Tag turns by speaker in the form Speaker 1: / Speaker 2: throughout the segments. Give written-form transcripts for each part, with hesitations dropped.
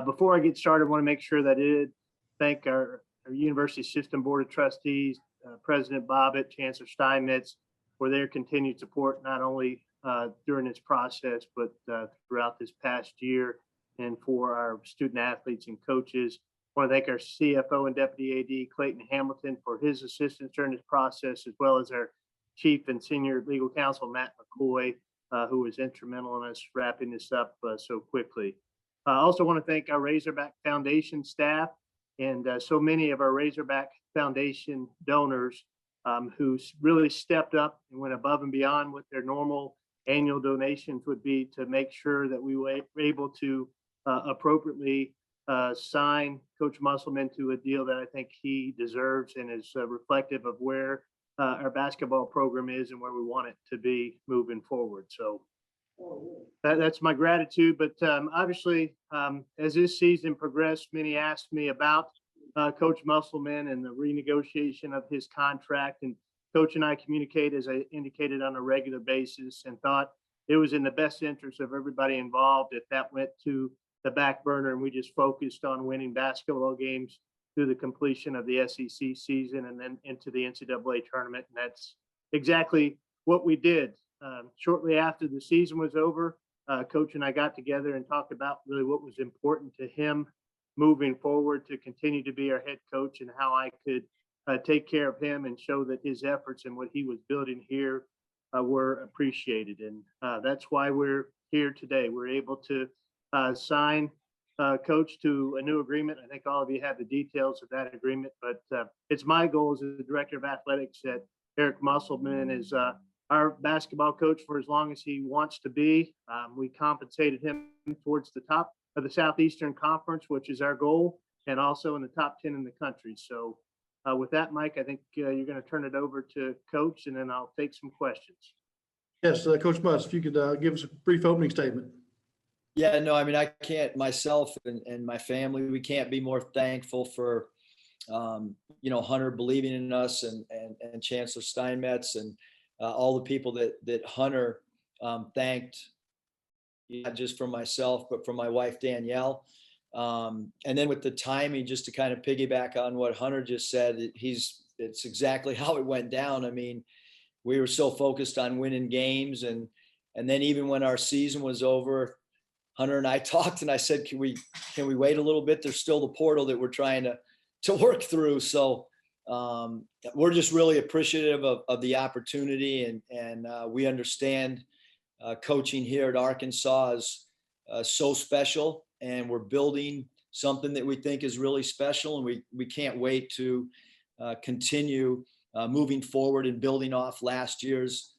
Speaker 1: Before I get started, I want to make sure that I did thank our University System Board of Trustees, President Bobbitt, Chancellor Steinmetz, for their continued support, not only during this process, but throughout this past year, and for our student athletes and coaches. I want to thank our CFO and Deputy AD, Clayton Hamilton, for his assistance during this process, as well as our Chief and Senior Legal Counsel, Matt McCoy, who was instrumental in us wrapping this up so quickly. I also want to thank our Razorback Foundation staff and so many of our Razorback Foundation donors who really stepped up and went above and beyond what their normal annual donations would be to make sure that we were able to appropriately sign Coach Musselman to a deal that I think he deserves and is reflective of where our basketball program is and where we want it to be moving forward. So that's my gratitude. But obviously, as this season progressed, many asked me about Coach Musselman and the renegotiation of his contract. And Coach and I communicate, as I indicated, on a regular basis, and thought it was in the best interest of everybody involved if that went to the back burner and we just focused on winning basketball games through the completion of the SEC season and then into the NCAA tournament. And that's exactly what we did. Shortly after the season was over, Coach and I got together and talked about really what was important to him moving forward to continue to be our head coach, and how I could take care of him and show that his efforts and what he was building here were appreciated. And that's why we're here today. We're able to sign Coach to a new agreement. I think all of you have the details of that agreement, but it's my goal as the Director of Athletics that Eric Musselman is our basketball coach for as long as he wants to be. We compensated him towards the top of the Southeastern Conference, which is our goal, and also in the top 10 in the country. So with that, Mike, I think you're going to turn it over to Coach, and then I'll take some questions.
Speaker 2: Yes, Coach Muss, if you could give us a brief opening statement.
Speaker 3: Yeah, no, I mean, I can't, myself and my family, we can't be more thankful for, Hunter believing in us, and Chancellor Steinmetz, and all the people that Hunter thanked, not just for myself, but for my wife, Danielle. And then with the timing, just to kind of piggyback on what Hunter just said, it's exactly how it went down. I mean, we were so focused on winning games, and then even when our season was over, Hunter and I talked, and I said, can we wait a little bit? There's still the portal that we're trying to work through. So we're just really appreciative of the opportunity, and we understand coaching here at Arkansas is so special, and we're building something that we think is really special, and we can't wait to continue moving forward and building off last year's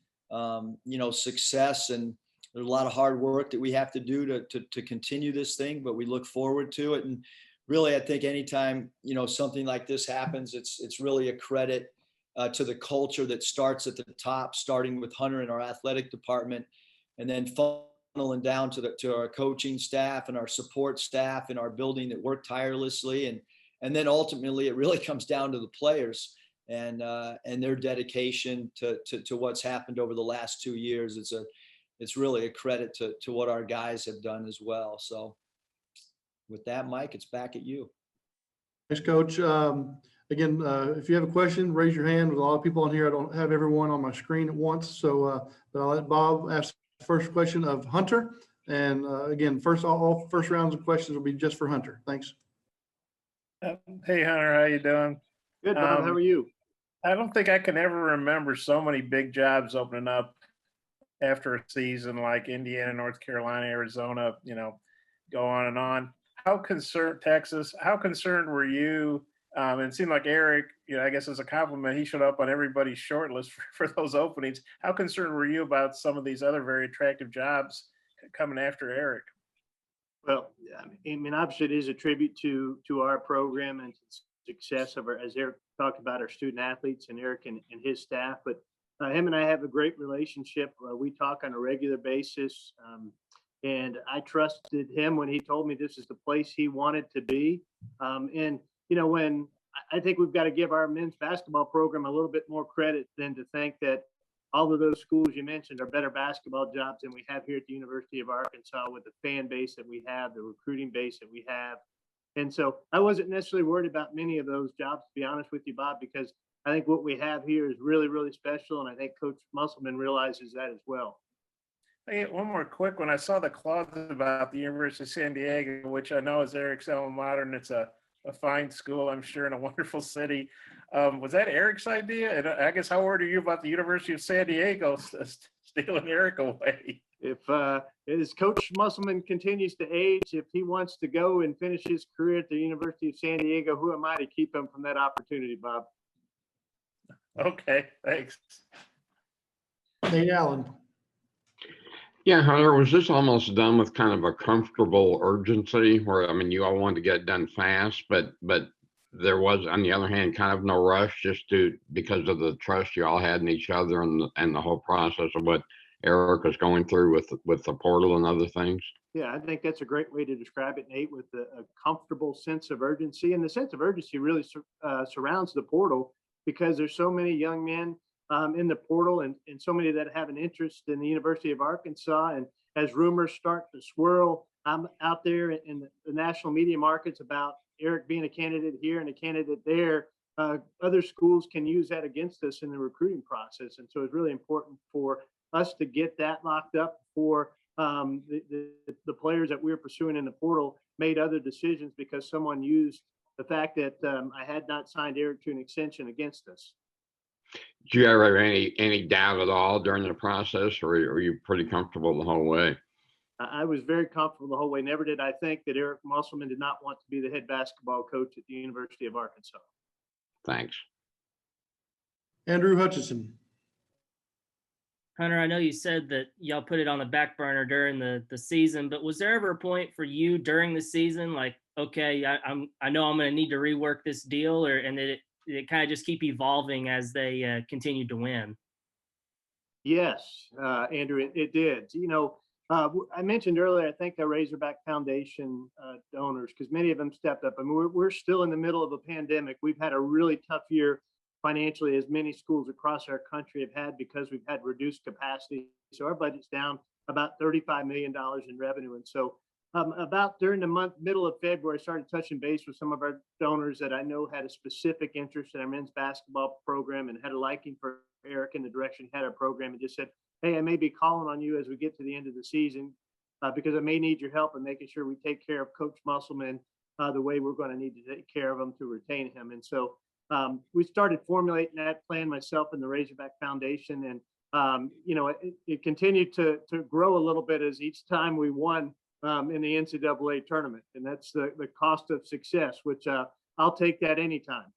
Speaker 3: success. And there's a lot of hard work that we have to do to continue this thing, but we look forward to it. And really, I think anytime, something like this happens, it's really a credit to the culture that starts at the top, starting with Hunter and our athletic department, and then funneling down to our coaching staff and our support staff and our building that work tirelessly. And then ultimately, it really comes down to the players and their dedication to what's happened over the last 2 years. It's really a credit to what our guys have done as well. So with that, Mike, it's back at you.
Speaker 2: Thanks, Coach. Again, if you have a question, raise your hand. With a lot of people on here, I don't have everyone on my screen at once. So but I'll let Bob ask the first question of Hunter. And again, all first rounds of questions will be just for Hunter. Thanks.
Speaker 4: Hey, Hunter, how you doing?
Speaker 1: Good, Bob. How are you?
Speaker 4: I don't think I can ever remember so many big jobs opening up after a season, like Indiana, North Carolina, Arizona, go on and on. Texas, how concerned were you? It seemed like Eric, I guess as a compliment, he showed up on everybody's short list for those openings. How concerned were you about some of these other very attractive jobs coming after Eric?
Speaker 1: Well, I mean, obviously it is a tribute to our program and success of as Eric talked about, our student athletes and Eric and his staff. But him and I have a great relationship. We talk on a regular basis. And I trusted him when he told me this is the place he wanted to be. When I think we've got to give our men's basketball program a little bit more credit than to think that all of those schools you mentioned are better basketball jobs than we have here at the University of Arkansas with the fan base that we have, the recruiting base that we have. And so I wasn't necessarily worried about many of those jobs, to be honest with you, Bob, because I think what we have here is really, really special. And I think Coach Musselman realizes that as well.
Speaker 4: Hey, one more quick one. I saw the clause about the University of San Diego, which I know is Eric's alma mater, and it's a fine school, I'm sure, in a wonderful city. Was that Eric's idea? And I guess how worried are you about the University of San Diego stealing Eric away?
Speaker 1: If as Coach Musselman continues to age, if he wants to go and finish his career at the University of San Diego, who am I to keep him from that opportunity, Bob?
Speaker 4: Okay, thanks.
Speaker 2: Nate Allen.
Speaker 5: Yeah, Hunter, was this almost done with kind of a comfortable urgency where, I mean, you all wanted to get it done fast, but there was, on the other hand, kind of no rush because of the trust you all had in each other and the whole process of what Eric was going through with the portal and other things?
Speaker 1: Yeah, I think that's a great way to describe it, Nate, with a comfortable sense of urgency. And the sense of urgency really surrounds the portal because there's so many young men in the portal and so many that have an interest in the University of Arkansas. And as rumors start to swirl out there in the national media markets about Eric being a candidate here and a candidate there, other schools can use that against us in the recruiting process. And so it's really important for us to get that locked up for the players that we're pursuing in the portal made other decisions because someone used the fact that I had not signed Eric to an extension against us.
Speaker 5: Did you ever have any doubt at all during the process, or were you pretty comfortable the whole way?
Speaker 1: I was very comfortable the whole way. Never did I think that Eric Musselman did not want to be the head basketball coach at the University of Arkansas.
Speaker 5: Thanks.
Speaker 2: Andrew Hutchison.
Speaker 6: Hunter, I know you said that y'all put it on the back burner during the season, but was there ever a point for you during the season, like, okay, I know I'm going to need to rework this deal, and did it kind of just keep evolving as they continued to win? Yes,
Speaker 1: Andrew, it did. You know, I mentioned earlier, I think the Razorback Foundation donors, because many of them stepped up. I mean, we're still in the middle of a pandemic. We've had a really tough year financially, as many schools across our country have had because we've had reduced capacity. So our budget's down about $35 million in revenue. And so about during the middle of February, I started touching base with some of our donors that I know had a specific interest in our men's basketball program and had a liking for Eric and the direction he had our program, and just said, hey, I may be calling on you as we get to the end of the season because I may need your help in making sure we take care of Coach Musselman the way we're going to need to take care of him to retain him. And so we started formulating that plan, myself and the Razorback Foundation. And, you know, it continued to grow a little bit as each time we won in the NCAA tournament. And that's the cost of success, which I'll take that anytime.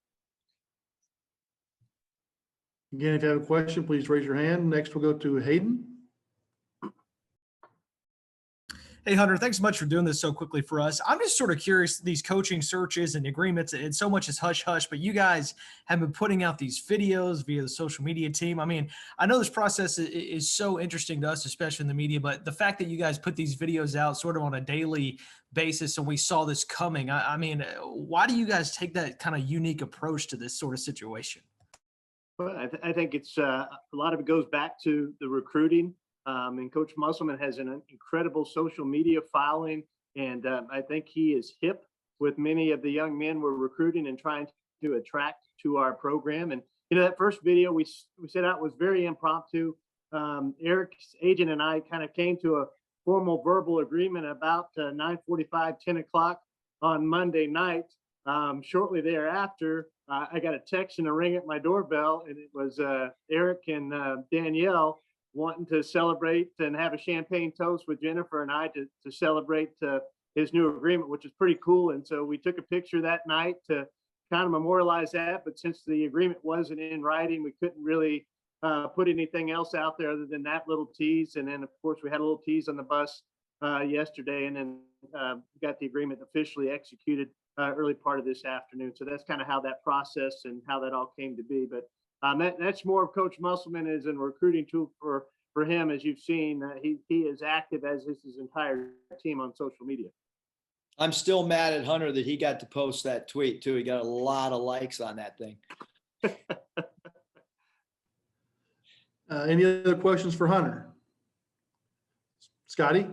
Speaker 2: Again, if you have a question, please raise your hand. Next, we'll go to Hayden.
Speaker 7: Hey, Hunter, thanks so much for doing this so quickly for us. I'm just sort of curious, these coaching searches and agreements, and so much is hush-hush, but you guys have been putting out these videos via the social media team. I mean, I know this process is so interesting to us, especially in the media, but the fact that you guys put these videos out sort of on a daily basis and we saw this coming, I mean, why do you guys take that kind of unique approach to this sort of situation?
Speaker 1: Well, I think it's a lot of it goes back to the recruiting. And Coach Musselman has an incredible social media following. And I think he is hip with many of the young men we're recruiting and trying to attract to our program. And, you know, that first video we set out was very impromptu. Eric's agent and I kind of came to a formal verbal agreement about 9:45, 10 o'clock on Monday night. Shortly thereafter, I got a text and a ring at my doorbell, and it was Eric and Danielle wanting to celebrate and have a champagne toast with Jennifer and I to celebrate his new agreement, which is pretty cool. And so we took a picture that night to kind of memorialize that. But since the agreement wasn't in writing, we couldn't really put anything else out there other than that little tease. And then, of course, we had a little tease on the bus yesterday, and then got the agreement officially executed early part of this afternoon. So that's kind of how that process and how that all came to be. But that's more of Coach Musselman as a recruiting tool for him. As you've seen, he is active, as is his entire team, on social media.
Speaker 3: I'm still mad at Hunter that he got to post that tweet too. He got a lot of likes on that thing.
Speaker 2: Any other questions for Hunter? Scotty?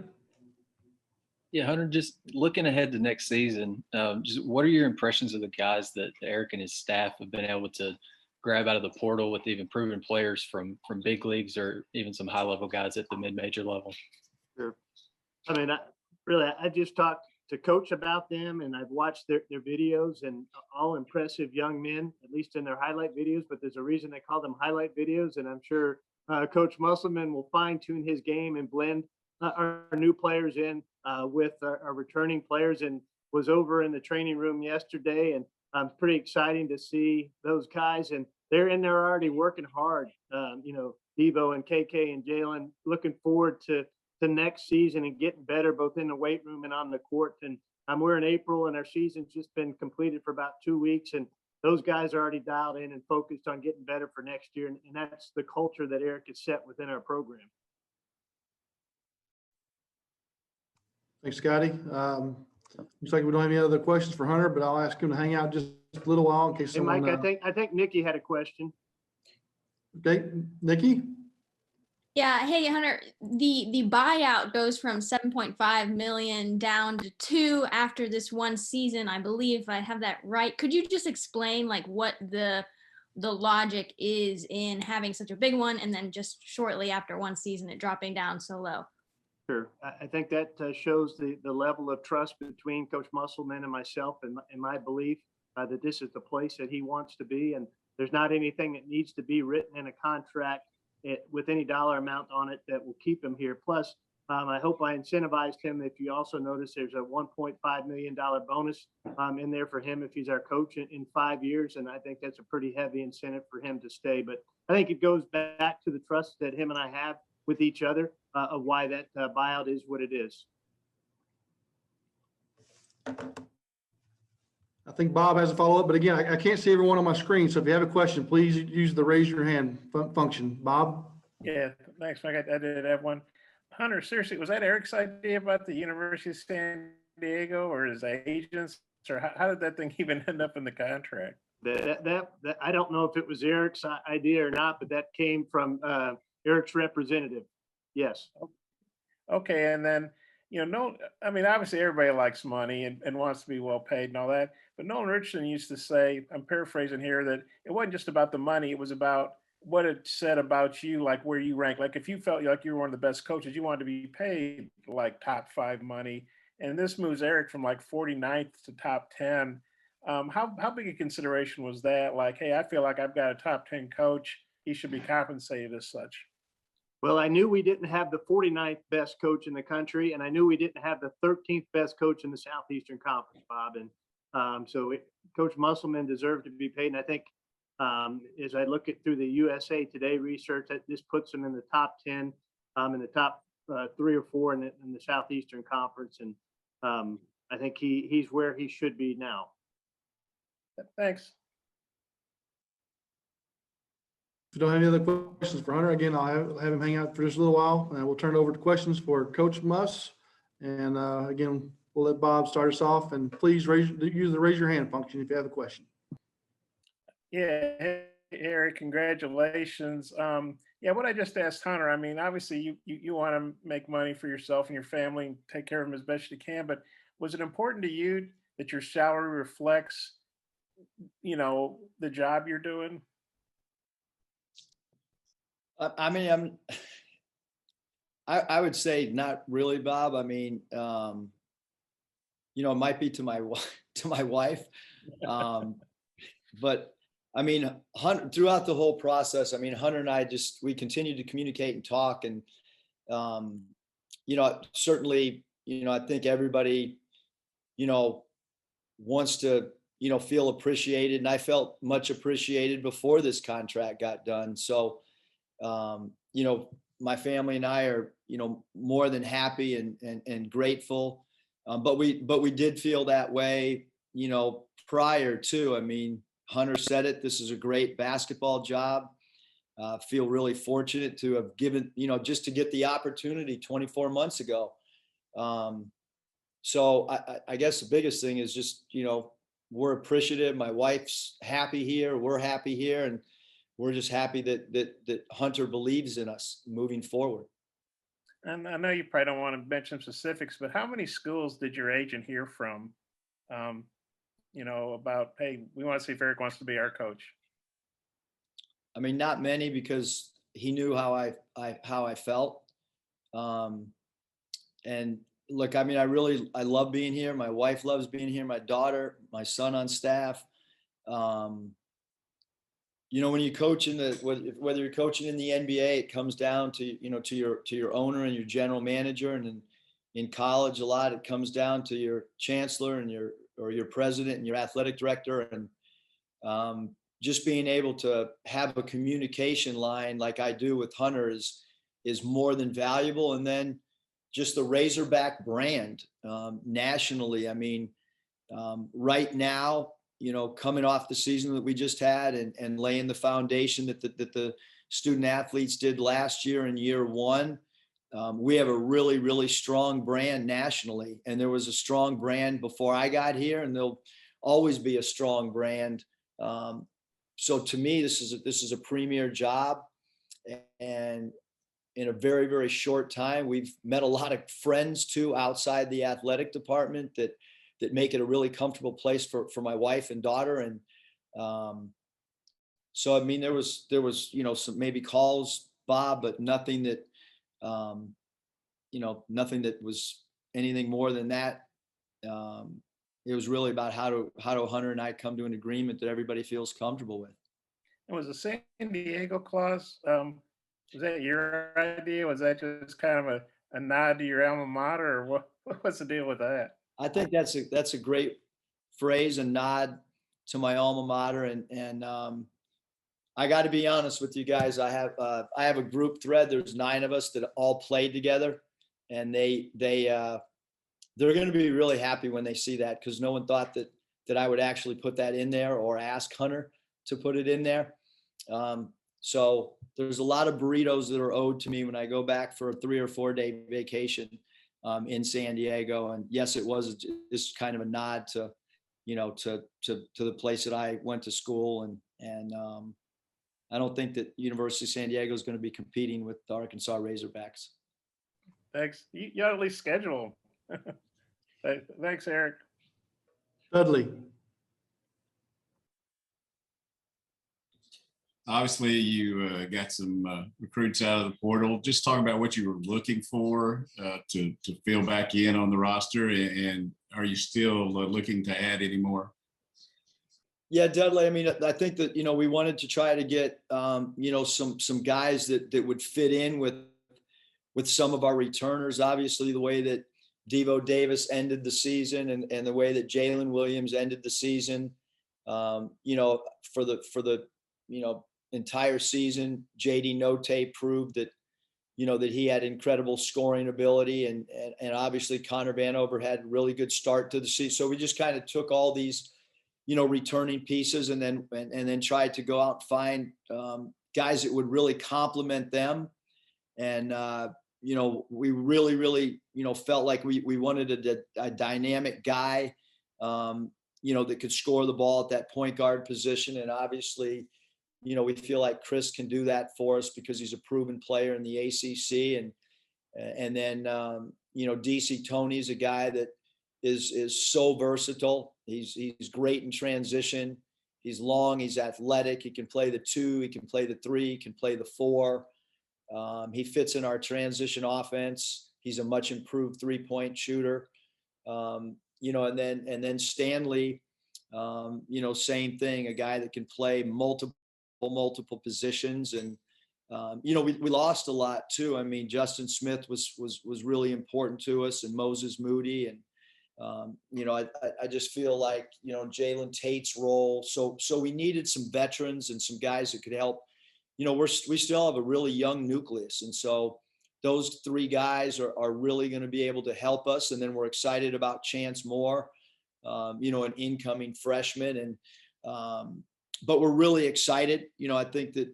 Speaker 8: Yeah, Hunter, just looking ahead to next season, just what are your impressions of the guys that Eric and his staff have been able to grab out of the portal with even proven players from big leagues or even some high level guys at the mid-major level?
Speaker 1: Sure. I mean, I just talked to coach about them, and I've watched their videos, and all impressive young men, at least in their highlight videos, but there's a reason they call them highlight videos. And I'm sure Coach Musselman will fine tune his game and blend our new players in with our returning players, and was over in the training room yesterday, and pretty exciting to see those guys, and they're in there already working hard. Devo and KK and Jalen, looking forward to next season and getting better both in the weight room and on the court. And we're in April, and our season's just been completed for about 2 weeks, and those guys are already dialed in and focused on getting better for next year. And that's the culture that Eric has set within our program.
Speaker 2: Thanks, Scotty. Looks like we don't have any other questions for Hunter, but I'll ask him to hang out just a little while in case
Speaker 1: Hey, Mike,
Speaker 2: someone.
Speaker 1: I think Nikki had a question.
Speaker 2: Okay, Nikki?
Speaker 9: Yeah. Hey, Hunter, the buyout goes from 7.5 million down to 2 after this one season, I believe, if I have that right. Could you just explain like what the logic is in having such a big one and then just shortly after one season it dropping down so low?
Speaker 1: Sure. I think that shows the level of trust between Coach Musselman and myself, and my belief that this is the place that he wants to be. And there's not anything that needs to be written in a contract with any dollar amount on it that will keep him here. Plus, I hope I incentivized him. If you also notice, there's a $1.5 million bonus in there for him if he's our coach in 5 years. And I think that's a pretty heavy incentive for him to stay. But I think it goes back to the trust that him and I have with each other of why that buyout is what it is.
Speaker 2: I think Bob has a follow-up, but again, I can't see everyone on my screen. So if you have a question, please use the raise your hand function. Bob?
Speaker 4: Yeah, thanks, Mike. I did have one. Hunter, seriously, was that Eric's idea about the University of San Diego, or his agents, or how did that thing even end up in the contract?
Speaker 1: That I don't know if it was Eric's idea or not, but that came from Eric's representative. Yes.
Speaker 4: Okay, and then I mean, obviously everybody likes money and wants to be well paid and all that. But Nolan Richardson used to say, I'm paraphrasing here, that it wasn't just about the money, it was about what it said about you, like where you rank. Like if you felt like you were one of the best coaches, you wanted to be paid like top 5 money. And this moves Eric from like 49th to top 10. How big a consideration was that? Like, hey, I feel like I've got a top 10 coach. He should be compensated as such.
Speaker 1: Well, I knew we didn't have the 49th best coach in the country, and I knew we didn't have the 13th best coach in the Southeastern Conference, Bob. And Coach Musselman deserved to be paid. And I think as I look at through the USA Today research, that this puts him in the top 10, in the top 3 or 4 in the Southeastern Conference. And I think he's where he should be now.
Speaker 4: Thanks.
Speaker 2: If you don't have any other questions for Hunter, again, I'll have him hang out for just a little while, and we'll turn it over to questions for Coach Muss. And again, we'll let Bob start us off, and please use the raise your hand function if you have a question.
Speaker 4: Yeah, hey, Eric, congratulations. Yeah, what I just asked Hunter, I mean, obviously you want to make money for yourself and your family and take care of them as best you can, but was it important to you that your salary reflects, the job you're doing?
Speaker 3: I mean, I would say not really, Bob. I mean, it might be to my wife, but I mean, Hunter, throughout the whole process, I mean, Hunter and I we continue to communicate and talk, and certainly, I think everybody, wants to, feel appreciated, and I felt much appreciated before this contract got done. So. My family and I are, more than happy and grateful. But we did feel that way, prior to. I mean, Hunter said it, this is a great basketball job. Feel really fortunate to have given, just to get the opportunity 24 months ago. So I guess the biggest thing is just, we're appreciative. My wife's happy here. We're happy here. And we're just happy that Hunter believes in us moving forward.
Speaker 4: And I know you probably don't want to mention specifics, but how many schools did your agent hear from, about, hey, we want to see if Eric wants to be our coach?
Speaker 3: I mean, not many, because he knew how I felt. And look, I mean, I love being here. My wife loves being here. My daughter, my son on staff. When you coach whether you're coaching in the NBA, it comes down to, to your owner and your general manager. And in college, a lot, it comes down to your chancellor and your president and your athletic director. And just being able to have a communication line like I do with Hunter is more than valuable. And then just the Razorback brand nationally. I mean, right now, coming off the season that we just had and laying the foundation that the student athletes did last year in year one, we have a really, really strong brand nationally. And there was a strong brand before I got here, and there'll always be a strong brand. So to me, this is a premier job, and in a very, very short time, we've met a lot of friends too outside the athletic department that make it a really comfortable place for my wife and daughter. And so, I mean, there was some maybe calls, Bob, but nothing that nothing that was anything more than that. It was really about how do Hunter and I come to an agreement that everybody feels comfortable with.
Speaker 4: And was the San Diego clause, was that your idea? Was that just kind of a nod to your alma mater, or what's the deal with that?
Speaker 3: I think that's a great phrase, a nod to my alma mater. And I got to be honest with you guys. I have a group thread. There's 9 of us that all played together, and they're going to be really happy when they see that, because no one thought that I would actually put that in there or ask Hunter to put it in there. So there's a lot of burritos that are owed to me when I go back for a 3 or 4 day vacation in San Diego. And yes, it was just kind of a nod to the place that I went to school. And I don't think that University of San Diego is going to be competing with the Arkansas Razorbacks.
Speaker 4: Thanks. You ought to at least schedule them. Thanks, Eric.
Speaker 2: Dudley.
Speaker 10: Obviously, you got some recruits out of the portal. Just talk about what you were looking for to fill back in on the roster, and are you still looking to add any more?
Speaker 3: Yeah, Dudley. I mean, I think that we wanted to try to get some guys that would fit in with some of our returners. Obviously, the way that Devo Davis ended the season and the way that Jalen Williams ended the season, for the entire season, JD Notae proved that he had incredible scoring ability, and obviously Connor Vanover had a really good start to the season. So we just kind of took all these returning pieces and then tried to go out and find guys that would really complement them. And we really felt like we wanted a dynamic guy that could score the ball at that point guard position. And obviously we feel like Chris can do that for us because he's a proven player in the ACC. And then DC Tony's a guy that is so versatile. He's great in transition. He's long, he's athletic. He can play the 2, he can play the 3, he can play the 4. He fits in our transition offense. He's a much improved 3-point shooter. And then Stanley, same thing, a guy that can play multiple positions. And we lost a lot too. I mean, Justin Smith was really important to us, and Moses Moody, and I just feel like Jalen Tate's role. So we needed some veterans and some guys that could help. We still have a really young nucleus, and so those 3 guys are really going to be able to help us. And then we're excited about Chance Moore, an incoming freshman, and but we're really excited. I think that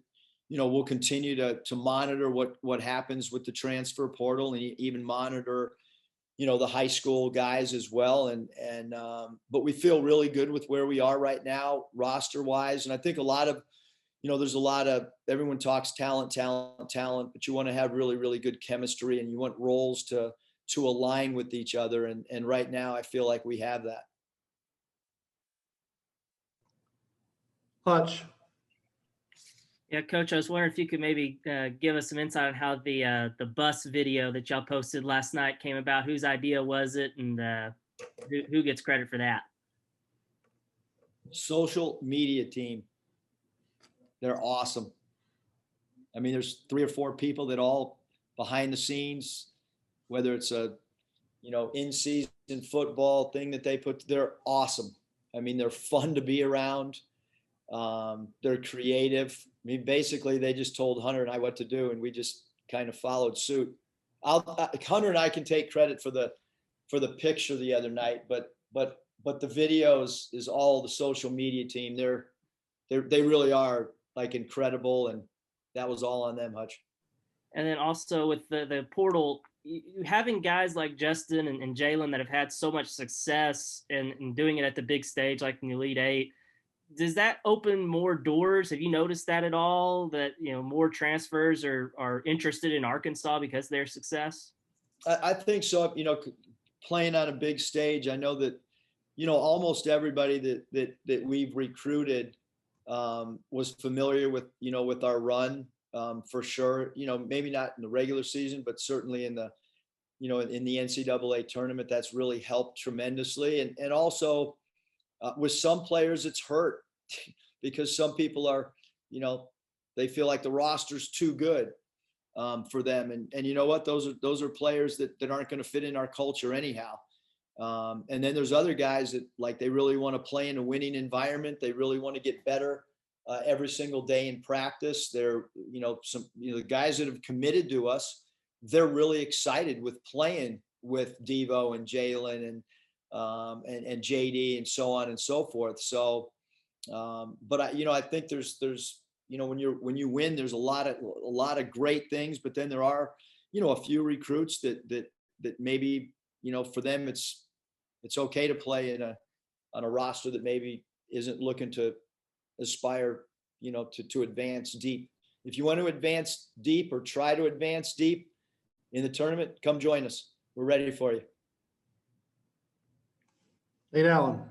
Speaker 3: we'll continue to monitor what happens with the transfer portal, and even monitor the high school guys as well. But we feel really good with where we are right now, roster wise. And I think a lot of there's a lot of, everyone talks talent, but you want to have really, really good chemistry, and you want roles to align with each other. And right now I feel like we have that.
Speaker 2: Hutch.
Speaker 6: Yeah, Coach, I was wondering if you could maybe give us some insight on how the bus video that y'all posted last night came about. Whose idea was it, and who gets credit for that?
Speaker 3: Social media team. They're awesome. I mean, there's 3 or 4 people that all behind the scenes, whether it's a, in-season football thing that they put, they're awesome. I mean, they're fun to be around. They're creative. I mean, basically they just told Hunter and I what to do, and we just kind of followed suit. Hunter and I can take credit for the picture the other night, but the videos is all the social media team. They really are like incredible, and that was all on them, Hutch.
Speaker 6: And then also with the portal, having guys like Justin and Jalen that have had so much success and doing it at the big stage, like in the Elite Eight, does that open more doors? Have you noticed that at all, that, more transfers are interested in Arkansas because of their success?
Speaker 3: I think so. Playing on a big stage, I know that, almost everybody that we've recruited was familiar with, with our run, for sure. Maybe not in the regular season, but certainly in the, in the NCAA tournament, that's really helped tremendously. And also with some players, it's hurt because some people are, they feel like the roster's too good for them. And you know what? Those are players that aren't going to fit in our culture anyhow. And then there's other guys that, like, they really want to play in a winning environment. They really want to get better every single day in practice. They're, the guys that have committed to us, they're really excited with playing with Devo and Jalen and JD and so on and so forth. So, but I think there's, when you win, there's a lot of great things, but then there are, a few recruits that maybe, for them, it's okay to play on a roster that maybe isn't looking to aspire, to advance deep. If you want to advance deep or try to advance deep in the tournament, come join us. We're ready for you.
Speaker 2: Nate Allen.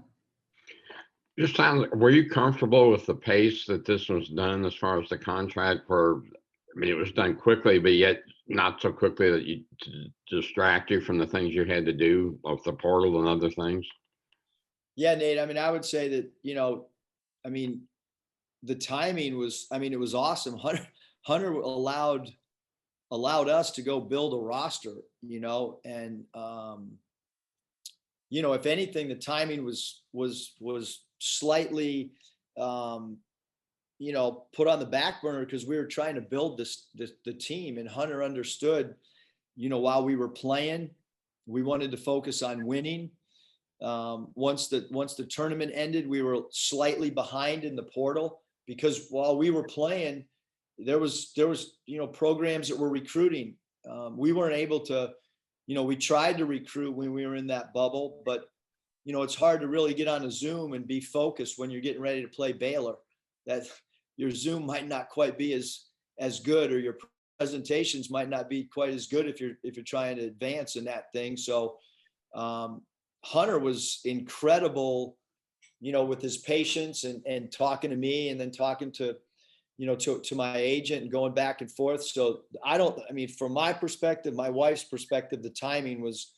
Speaker 5: Just were you comfortable with the pace that this was done as far as the contract? It was done quickly, but yet not so quickly that you to distract you from the things you had to do, like the portal and other things?
Speaker 3: Yeah, Nate. I would say that, the timing was, it was awesome. Hunter allowed us to go build a roster, and, if anything, the timing was slightly, put on the back burner because we were trying to build the team, and Hunter understood, while we were playing, we wanted to focus on winning. Once the tournament ended, we were slightly behind in the portal because while we were playing, there was programs that were recruiting. We weren't able to, we tried to recruit when we were in that bubble, but it's hard to really get on a Zoom and be focused when you're getting ready to play Baylor. That your Zoom might not quite be as good, or your presentations might not be quite as good if you're trying to advance in that thing. So Hunter was incredible, with his patience and talking to me, and then talking to my agent and going back and forth. So from my perspective, my wife's perspective, the timing was,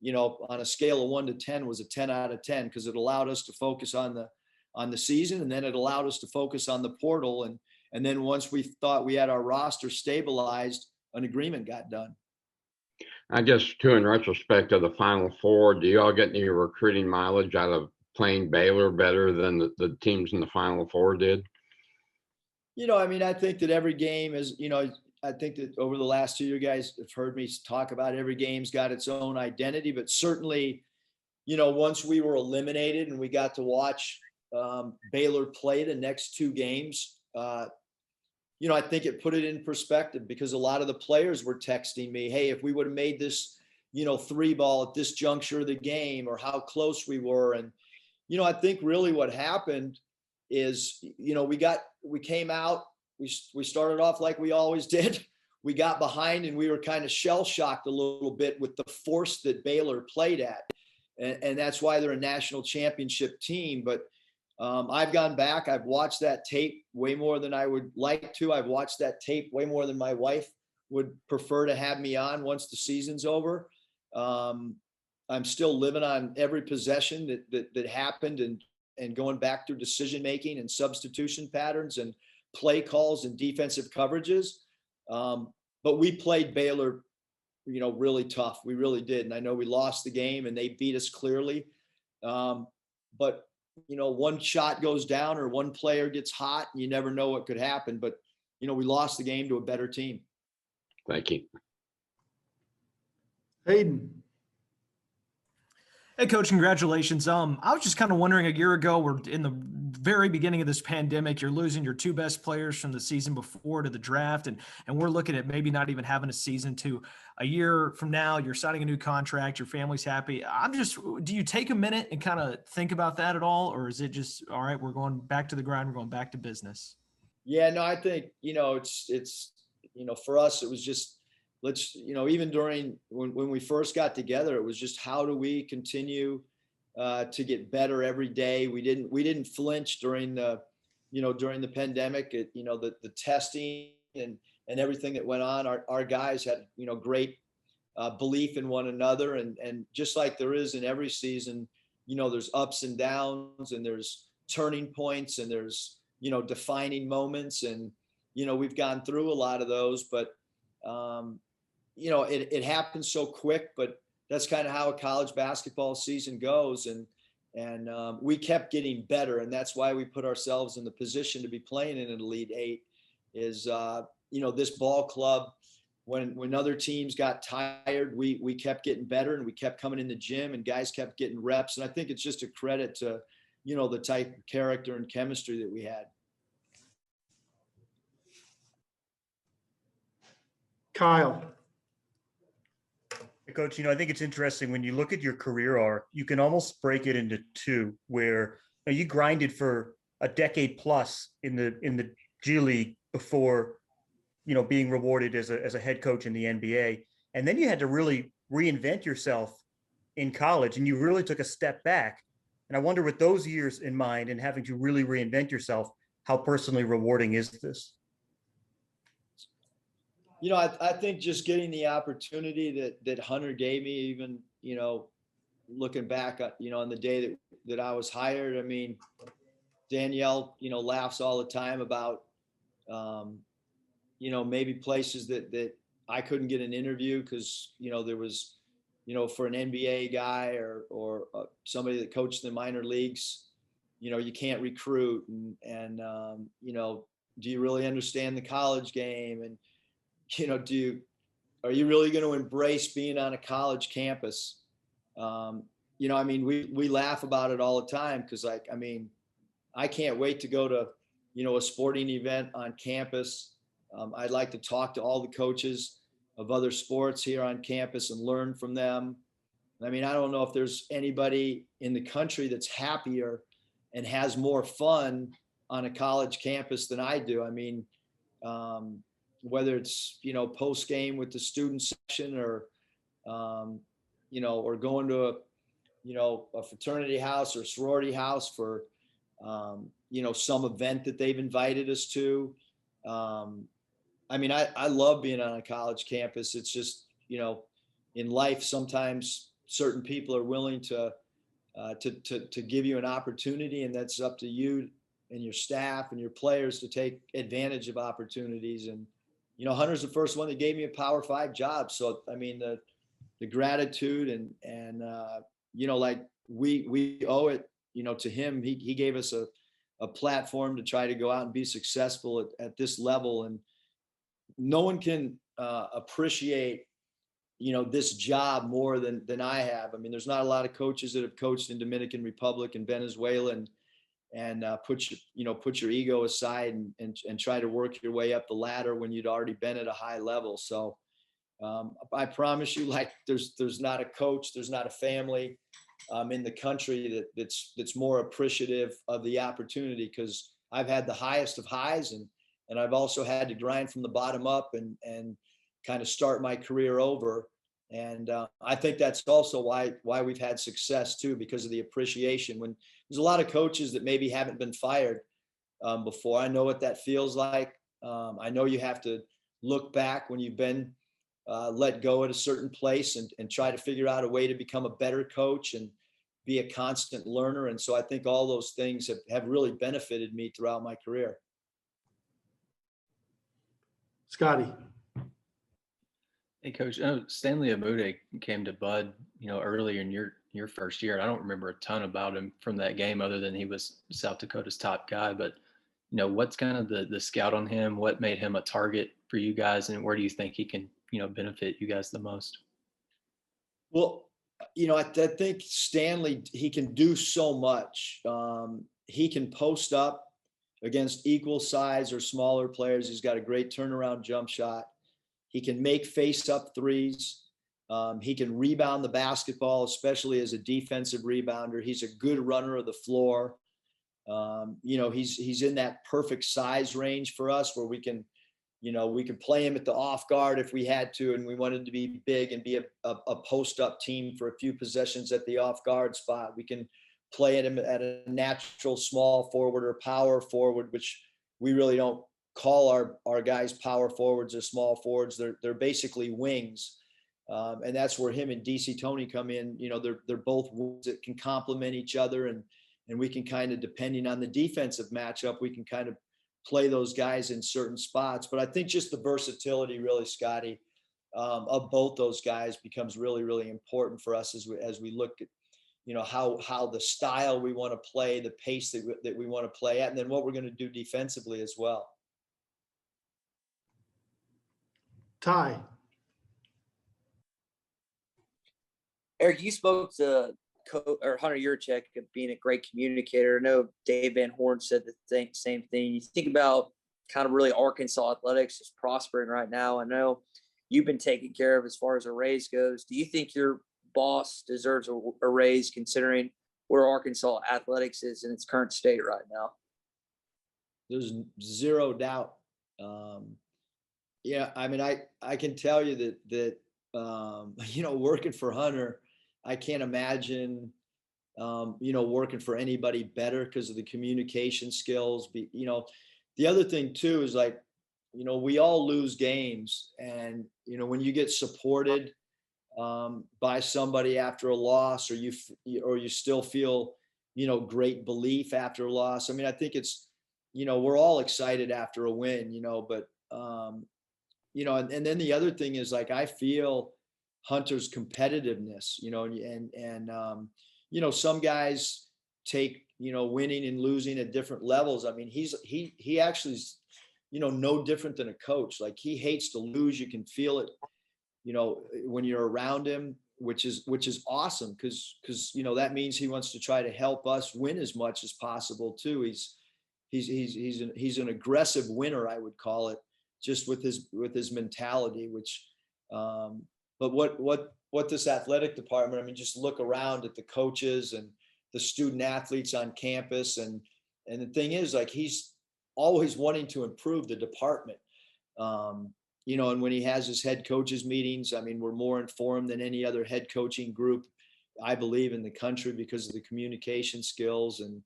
Speaker 3: on a scale of 1 to 10 was a 10 out of 10, because it allowed us to focus on the season, and then it allowed us to focus on the portal. And then once we thought we had our roster stabilized, an agreement got done.
Speaker 5: I guess too, in retrospect of the Final Four, do you all get any recruiting mileage out of playing Baylor better than the teams in the Final Four did?
Speaker 3: I think that every game is, I think that over the last 2 years, you guys have heard me talk about every game's got its own identity, but certainly, once we were eliminated and we got to watch Baylor play the next 2 games, I think it put it in perspective, because a lot of the players were texting me, hey, if we would have made this, 3-ball at this juncture of the game, or how close we were. And, I think really what happened is, we came out, we started off like we always did. We got behind and we were kind of shell shocked a little bit with the force that Baylor played at. And that's why they're a national championship team. But I've gone back, I've watched that tape way more than I would like to. I've watched that tape way more than my wife would prefer to have me on once the season's over. I'm still living on every possession that happened and going back through decision-making and substitution patterns and play calls and defensive coverages. But we played Baylor, really tough. We really did. And I know we lost the game and they beat us clearly. But, one shot goes down or one player gets hot and you never know what could happen. But, we lost the game to a better team.
Speaker 5: Thank you.
Speaker 2: Hayden.
Speaker 7: Hey, Coach, congratulations. I was just kind of wondering, a year ago, we're in the very beginning of this pandemic. You're losing your two best players from the season before to the draft, and we're looking at maybe not even having a season to a year from now. You're signing a new contract. Your family's happy. Do you take a minute and kind of think about that at all, or is it just, all right, we're going back to the grind, we're going back to business?
Speaker 3: Yeah, no, I think, it's for us, it was just, even during when we first got together, it was just, how do we continue to get better every day? We didn't flinch during the pandemic. The testing and everything that went on. Our guys had, great belief in one another, and just like there is in every season, there's ups and downs, and there's turning points, and there's, defining moments, and, we've gone through a lot of those, but it happens so quick, but that's kind of how a college basketball season goes. And we kept getting better. And that's why we put ourselves in the position to be playing in an Elite Eight is, this ball club, when other teams got tired, we kept getting better and we kept coming in the gym and guys kept getting reps. And I think it's just a credit to, the type of character and chemistry that we had.
Speaker 2: Kyle.
Speaker 11: Coach, I think it's interesting when you look at your career arc, you can almost break it into two, where you grinded for a decade plus in the G League before, being rewarded as a head coach in the NBA. And then you had to really reinvent yourself in college, and you really took a step back. And I wonder, with those years in mind and having to really reinvent yourself, how personally rewarding is this?
Speaker 3: I think just getting the opportunity that Hunter gave me, even, looking back, on the day that I was hired. I mean, Danielle, laughs all the time about, maybe places that I couldn't get an interview because, there was, for an NBA guy or somebody that coached in the minor leagues, you can't recruit and do you really understand the college game? And, are you really going to embrace being on a college campus? We laugh about it all the time because, I can't wait to go to, a sporting event on campus. I'd like to talk to all the coaches of other sports here on campus and learn from them. I don't know if there's anybody in the country that's happier and has more fun on a college campus than I do. Whether it's, post game with the student section or, or going to a fraternity house or sorority house for, some event that they've invited us to. I love being on a college campus. It's just, in life, sometimes certain people are willing to give you an opportunity, and that's up to you and your staff and your players to take advantage of opportunities. And, Hunter's the first one that gave me a Power 5 job. So, the gratitude and we owe it, to him. He gave us a platform to try to go out and be successful at this level. And no one can appreciate, this job more than I have. There's not a lot of coaches that have coached in Dominican Republic and Venezuela and put your ego aside and try to work your way up the ladder when you'd already been at a high level. So I promise you, there's not a coach, there's not a family in the country that's more appreciative of the opportunity, because I've had the highest of highs, and I've also had to grind from the bottom up and kind of start my career over. And I think that's also why we've had success too, because of the appreciation. When there's a lot of coaches that maybe haven't been fired before, I know what that feels like. I know you have to look back when you've been let go at a certain place and try to figure out a way to become a better coach and be a constant learner. And so I think all those things have really benefited me throughout my career.
Speaker 2: Scotty.
Speaker 8: Hey, Coach, I know Stanley Amude came to Bud, earlier in your first year. And I don't remember a ton about him from that game other than he was South Dakota's top guy. But, what's kind of the scout on him? What made him a target for you guys? And where do you think he can, benefit you guys the most?
Speaker 3: Well, I think Stanley, he can do so much. He can post up against equal size or smaller players. He's got a great turnaround jump shot. He can make face-up threes. He can rebound the basketball, especially as a defensive rebounder. He's a good runner of the floor. He's in that perfect size range for us where we can play him at the off guard if we had to, and we wanted to be big and be a post-up team for a few possessions at the off guard spot. We can play him at a natural small forward or power forward, which we really don't call our guys power forwards or small forwards. They're basically wings. And that's where him and DC Tony come in. They're both wings that can complement each other, and we can kind of, depending on the defensive matchup, we can kind of play those guys in certain spots. But I think just the versatility, really, Scotty, of both those guys becomes really, really important for us as we look at, how the style we want to play, the pace that we want to play at, and then what we're going to do defensively as well.
Speaker 2: Ty.
Speaker 12: Eric, you spoke to Hunter Yurachek of being a great communicator. I know Dave Van Horn said the same thing. You think about kind of really Arkansas athletics is prospering right now. I know you've been taken care of as far as a raise goes. Do you think your boss deserves a raise considering where Arkansas athletics is in its current state right now?
Speaker 3: There's zero doubt. Yeah, I mean, I can tell you that working for Hunter, I can't imagine, working for anybody better because of the communication skills. The other thing too is we all lose games, and, when you get supported by somebody after a loss, or you still feel, great belief after a loss. I mean, I think it's, we're all excited after a win, but, and then the other thing is I feel Hunter's competitiveness, and some guys take, winning and losing at different levels. I mean, he actually is, no different than a coach. He hates to lose. You can feel it, when you're around him, which is awesome. Cause that means he wants to try to help us win as much as possible too. He's an aggressive winner, I would call it, just with his mentality, which, but what this athletic department, I mean, just look around at the coaches and the student athletes on campus. And the thing is, he's always wanting to improve the department. And when he has his head coaches meetings, I mean, we're more informed than any other head coaching group, I believe, in the country because of the communication skills. And,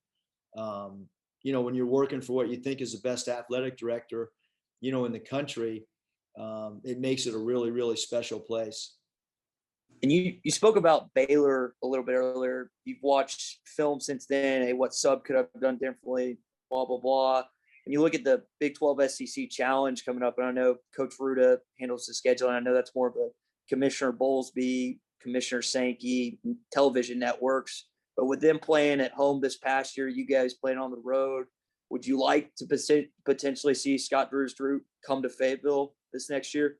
Speaker 3: when you're working for what you think is the best athletic director, in the country, it makes it a really, really special place.
Speaker 12: And you spoke about Baylor a little bit earlier. You've watched film since then, what sub could have done differently, blah, blah, blah. And you look at the Big 12 SEC Challenge coming up, and I know Coach Ruda handles the schedule, and I know that's more of a Commissioner Bowlesby, Commissioner Sankey, television networks. But with them playing at home this past year, you guys playing on the road, would you like to potentially see Scott Drew come to Fayetteville this next year?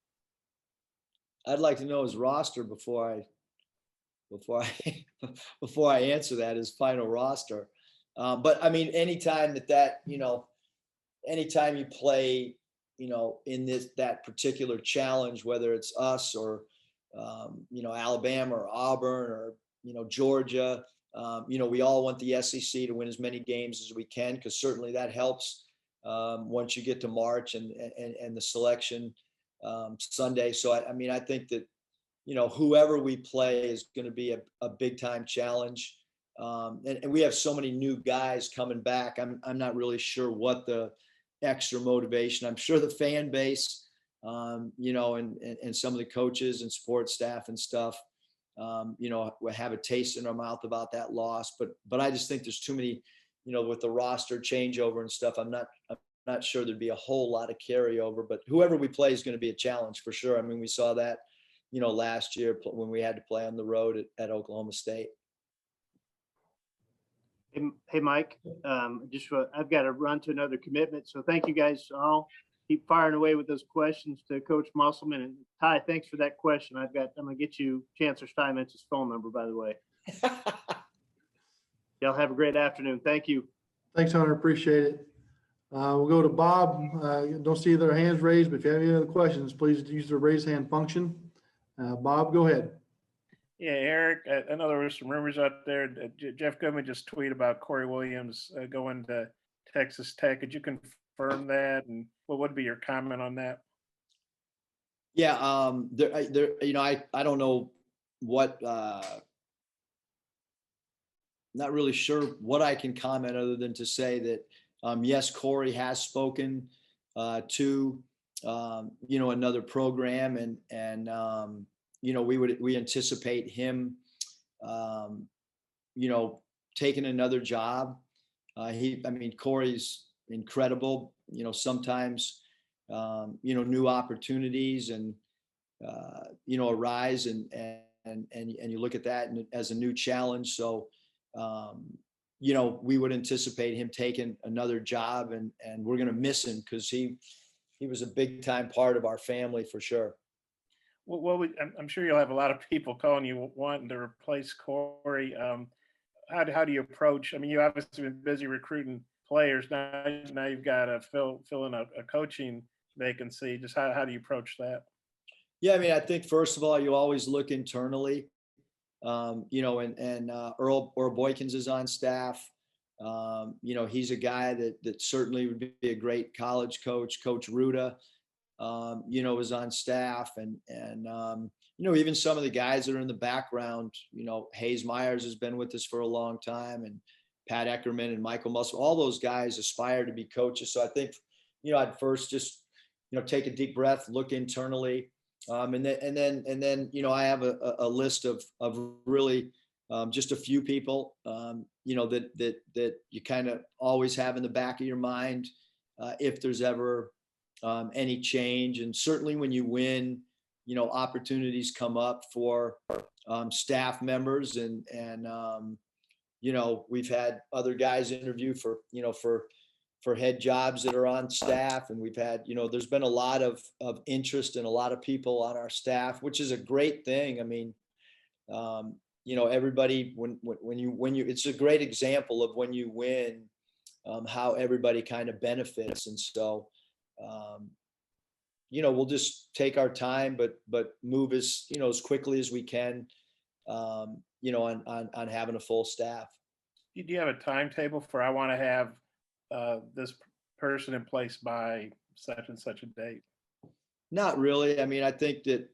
Speaker 3: I'd like to know his roster before I answer that, his final roster. But I mean, anytime anytime you play, in that particular challenge, whether it's us or, Alabama or Auburn or, Georgia. We all want the SEC to win as many games as we can, because certainly that helps once you get to March and the selection Sunday. So I think that whoever we play is going to be a big time challenge. And we have so many new guys coming back. I'm not really sure what the extra motivation. I'm sure the fan base, and some of the coaches and sports staff and stuff, will have a taste in their mouth about that loss. But I just think there's too many, with the roster changeover and stuff. I'm not sure there'd be a whole lot of carryover. But whoever we play is going to be a challenge for sure. I mean, we saw that, last year when we had to play on the road at Oklahoma State.
Speaker 1: Hey, Mike, I've got to run to another commitment. So thank you guys all. Keep firing away with those questions to Coach Musselman. And Ty, thanks for that question. I'm going to get you Chancellor Steinmetz's phone number, by the way. Y'all have a great afternoon. Thank you.
Speaker 2: Thanks, Hunter. Appreciate it. We'll go to Bob. Don't see their hands raised, but if you have any other questions, please use the raise hand function. Bob, go ahead.
Speaker 4: Yeah, Eric, I know there were some rumors out there. Jeff Goodman just tweeted about Corey Williams going to Texas Tech. Could you confirm that? And what would be your comment on that?
Speaker 3: Yeah, I don't know what, not really sure what I can comment other than to say that, yes, Corey has spoken to, another program, and we anticipate him, taking another job. Corey's incredible. Sometimes, new opportunities and arise, and you look at that as a new challenge. So, we would anticipate him taking another job, and we're going to miss him because he was a big time part of our family for sure.
Speaker 4: Well, I'm sure you'll have a lot of people calling you wanting to replace Corey. How do you approach? I mean, you obviously been busy recruiting players. Now you've got to fill in a coaching vacancy. Just how do you approach that?
Speaker 3: Yeah, I think first of all, you always look internally. And Earl Boykins is on staff. He's a guy that certainly would be a great college coach. Coach Ruda, is on staff, and even some of the guys that are in the background. Hayes Myers has been with us for a long time, and Pat Eckerman and Michael Musselman. All those guys aspire to be coaches. So I think, I'd first just take a deep breath, look internally. And then I have a list of really just a few people, that you kind of always have in the back of your mind if there's ever any change. And certainly when you win, opportunities come up for staff members, and we've had other guys interview for head jobs that are on staff. And we've had, there's been a lot of interest in a lot of people on our staff, which is a great thing. Everybody, when you, it's a great example of when you win, how everybody kind of benefits. And so, we'll just take our time, but move as quickly as we can, on having a full staff.
Speaker 4: Do you have a timetable for, I want to have this person in place by such and such a date?
Speaker 3: Not really. I think that,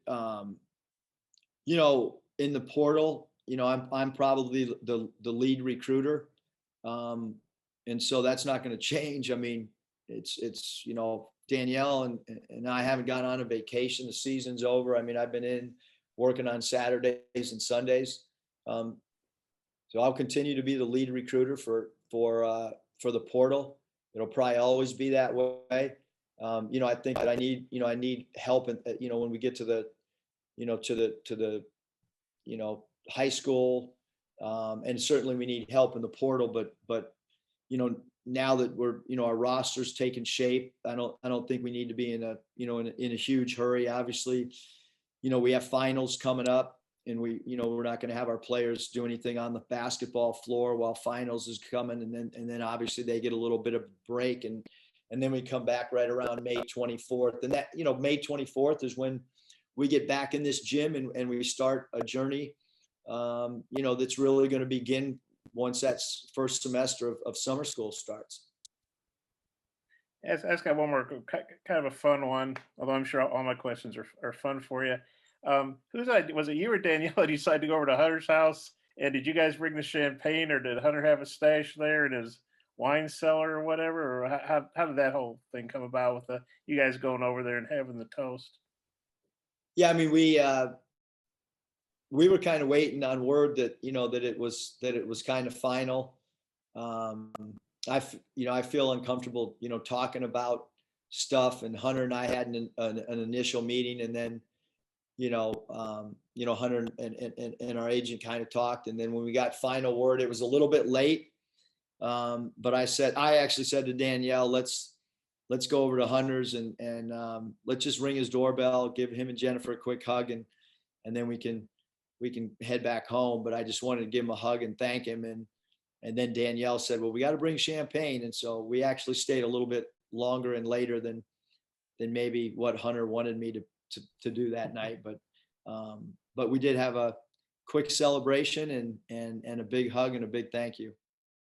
Speaker 3: in the portal, I'm probably the lead recruiter. And so that's not going to change. It's Danielle and I haven't gone on a vacation. The season's over. I've been in working on Saturdays and Sundays. So I'll continue to be the lead recruiter for the portal. It'll probably always be that way. I think that I need help, when we get to the, to the high school, and certainly we need help in the portal, but now that we're, our roster's taking shape, I don't think we need to be in a huge hurry. Obviously, we have finals coming up, and we're not going to have our players do anything on the basketball floor while finals is coming. And then obviously they get a little bit of a break, and then we come back right around May 24th. And that, May 24th is when we get back in this gym and we start a journey, you know, that's really going to begin once that first semester of summer school starts.
Speaker 4: I've got one more kind of a fun one, although I'm sure all my questions are fun for you. Whose idea was it, you or Danielle, that decided to go over to Hunter's house? And did you guys bring the champagne, or did Hunter have a stash there in his wine cellar or whatever? Or how did that whole thing come about with you guys going over there and having the toast?
Speaker 3: Yeah, I mean, we were kind of waiting on word that, you know, that it was kind of final. I feel uncomfortable, you know, talking about stuff, and Hunter and I had an initial meeting, and then, you know, Hunter and our agent kind of talked. And then when we got final word, it was a little bit late. But I actually said to Danielle, let's go over to Hunter's and let's just ring his doorbell, give him and Jennifer a quick hug, and then we can head back home. But I just wanted to give him a hug and thank him. And then Danielle said, well, we got to bring champagne. And so we actually stayed a little bit longer and later than maybe what Hunter wanted me to do that night. But we did have a quick celebration and a big hug and a big thank you.